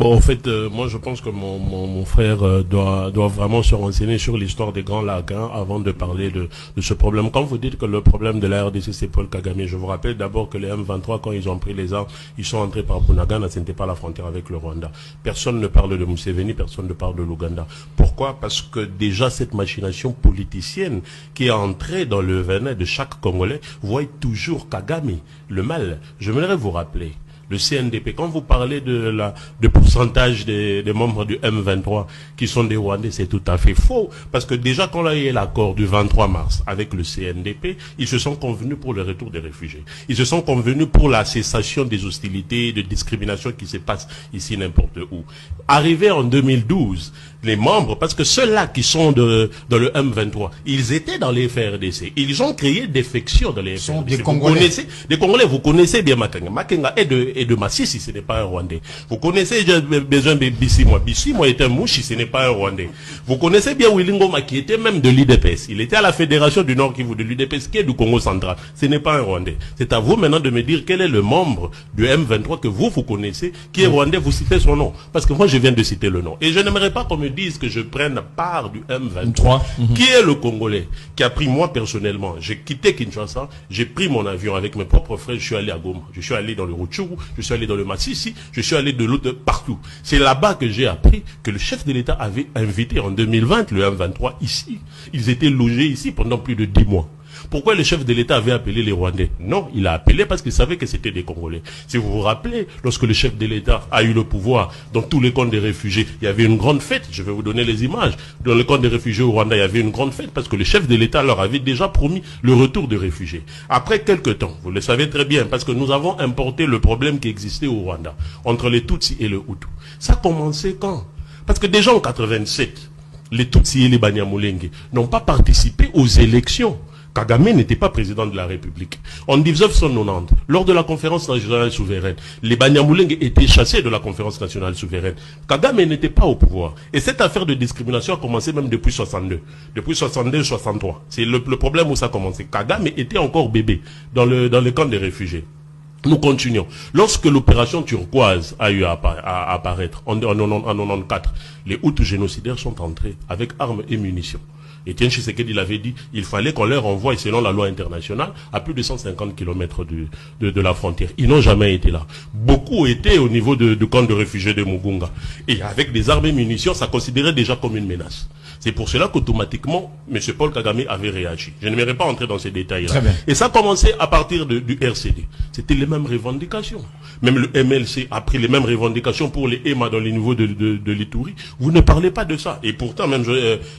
Bon, en fait, moi je pense que mon frère doit vraiment se renseigner sur l'histoire des Grands Lacs avant de parler de ce problème. Quand vous dites que le problème de la RDC c'est Paul Kagame, je vous rappelle d'abord que les M23, quand ils ont pris les armes, ils sont entrés par Bunagana, ce n'était pas la frontière avec le Rwanda. Personne ne parle de Museveni, personne ne parle de l'Ouganda. Pourquoi? Parce que déjà cette machination politicienne qui est entrée dans le venin de chaque Congolais voit toujours Kagame, le mal. Je voudrais vous rappeler le CNDP, quand vous parlez de pourcentage des membres du M23 qui sont des Rwandais, c'est tout à fait faux. Parce que déjà, quand il y a eu l'accord du 23 mars avec le CNDP, ils se sont convenus pour le retour des réfugiés. Ils se sont convenus pour la cessation des hostilités, de discrimination qui se passent ici n'importe où. Arrivé en 2012, les membres, parce que ceux-là qui sont dans le M23, ils étaient dans les FRDC. Ils ont créé défection dans les FRDC. Des Congolais. Des Congolais, vous connaissez bien Makenga. Makenga est de Massissi, ce n'est pas un Rwandais. Vous connaissez, j'ai besoin de Bissimo. Bissimo est un Mouchi, ce n'est pas un Rwandais. Vous connaissez bien Willingoma, qui était même de l'UDPS. Il était à la Fédération du Nord Kivu de l'UDPS, qui est du Congo central. Ce n'est pas un Rwandais. C'est à vous maintenant de me dire quel est le membre du M23 que vous connaissez, qui est Rwandais, vous citez son nom. Parce que moi, je viens de citer le nom. Et je n'aimerais pas qu'on me dise que je prenne part du M23. Qui est le Congolais qui a pris, moi personnellement, j'ai quitté Kinshasa, j'ai pris mon avion avec mes propres frères, je suis allé à Goma, je suis allé dans le Rutshuru, je suis allé dans le Massissi, je suis allé de l'autre partout. C'est là-bas que j'ai appris que le chef de l'État avait invité en 2020 le M23 ici. Ils étaient logés ici pendant plus de 10 mois. Pourquoi le chef de l'État avait appelé les Rwandais? Non, il a appelé parce qu'il savait que c'était des Congolais. Si vous vous rappelez, lorsque le chef de l'État a eu le pouvoir, dans tous les camps des réfugiés, il y avait une grande fête. Je vais vous donner les images. Dans le camp des réfugiés au Rwanda, il y avait une grande fête parce que le chef de l'État leur avait déjà promis le retour des réfugiés. Après quelques temps, vous le savez très bien, parce que nous avons importé le problème qui existait au Rwanda, entre les Tutsis et les Hutus. Ça a commencé quand? Parce que déjà en 87, les Tutsis et les Banyamulenge n'ont pas participé aux élections. Kagame n'était pas président de la République. En 1990, lors de la conférence nationale souveraine, les Banyamulenge étaient chassés de la conférence nationale souveraine. Kagame n'était pas au pouvoir. Et cette affaire de discrimination a commencé même depuis 62. Depuis 62-63. C'est le problème où ça a commencé. Kagame était encore bébé dans le camp des réfugiés. Nous continuons. Lorsque l'opération turquoise a eu à apparaître en 94, les Hutus génocidaires sont entrés avec armes et munitions. Etienne Tshisekedi l'avait dit, il fallait qu'on leur envoie, selon la loi internationale, à plus de 150 km de la frontière. Ils n'ont jamais été là. Beaucoup étaient au niveau du camp de réfugiés de Mugunga. Et avec des armes et munitions, ça considérait déjà comme une menace. C'est pour cela qu'automatiquement, M. Paul Kagame avait réagi. Je n'aimerais pas entrer dans ces détails-là. Et ça a commencé à partir du RCD. C'était les mêmes revendications. Même le MLC a pris les mêmes revendications pour les EMA dans les niveaux de l'Ituri. Vous ne parlez pas de ça. Et pourtant, même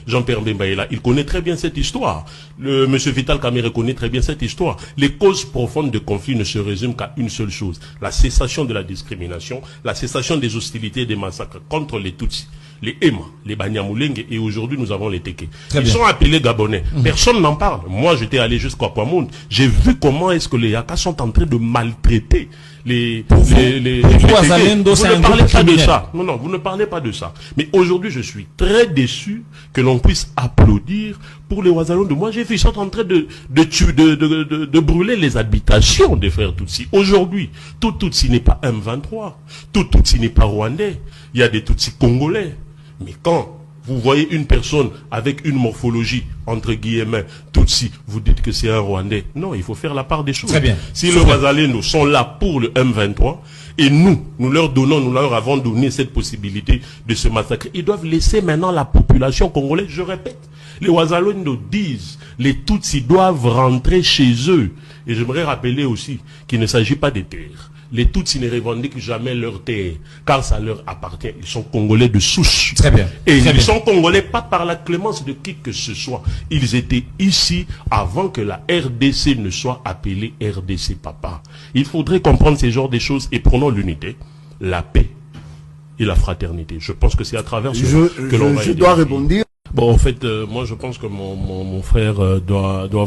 Jean-Pierre Bemba est là. Il connaît très bien cette histoire. M. Vital Kamerhe connaît très bien cette histoire. Les causes profondes de conflit ne se résument qu'à une seule chose. La cessation de la discrimination, la cessation des hostilités et des massacres contre les Tutsis, les Ema, les Banyamulenge, et aujourd'hui nous avons les Teke. Ils sont appelés Gabonais. Personne n'en parle. Moi j'étais allé jusqu'à Kwamount. J'ai vu comment est-ce que les Yaka sont en train de maltraiter les vous ne parlez pas de ça. Non, non, vous ne parlez pas de ça. Mais aujourd'hui, je suis très déçu que l'on puisse applaudir pour les Ouazalendo. Moi, j'ai vu, ils sont en train de brûler les habitations des frères Tutsis. Aujourd'hui, tout Tutsi n'est pas M23. Tout Tutsi n'est pas rwandais. Il y a des Tutsis congolais. Mais quand vous voyez une personne avec une morphologie, entre guillemets, Tutsi, vous dites que c'est un Rwandais. Non, il faut faire la part des choses. Très bien. Si les Ouazalendo sont là pour le M23, et nous leur avons donné cette possibilité de se massacrer, ils doivent laisser maintenant la population congolaise, je répète, les Ouazalendo disent, les Tutsis doivent rentrer chez eux. Et j'aimerais rappeler aussi qu'il ne s'agit pas des terres. Les Tutsis ne revendiquent jamais leur terre, car ça leur appartient. Ils sont Congolais de souche. Très bien. Et ils sont Congolais pas par la clémence de qui que ce soit. Ils étaient ici avant que la RDC ne soit appelée RDC Papa. Il faudrait comprendre ces genres de choses et prenons l'unité, la paix et la fraternité. Je pense que c'est à travers ce que l'on va aider. Je dois répondre. Bon, en fait, moi je pense que mon frère doit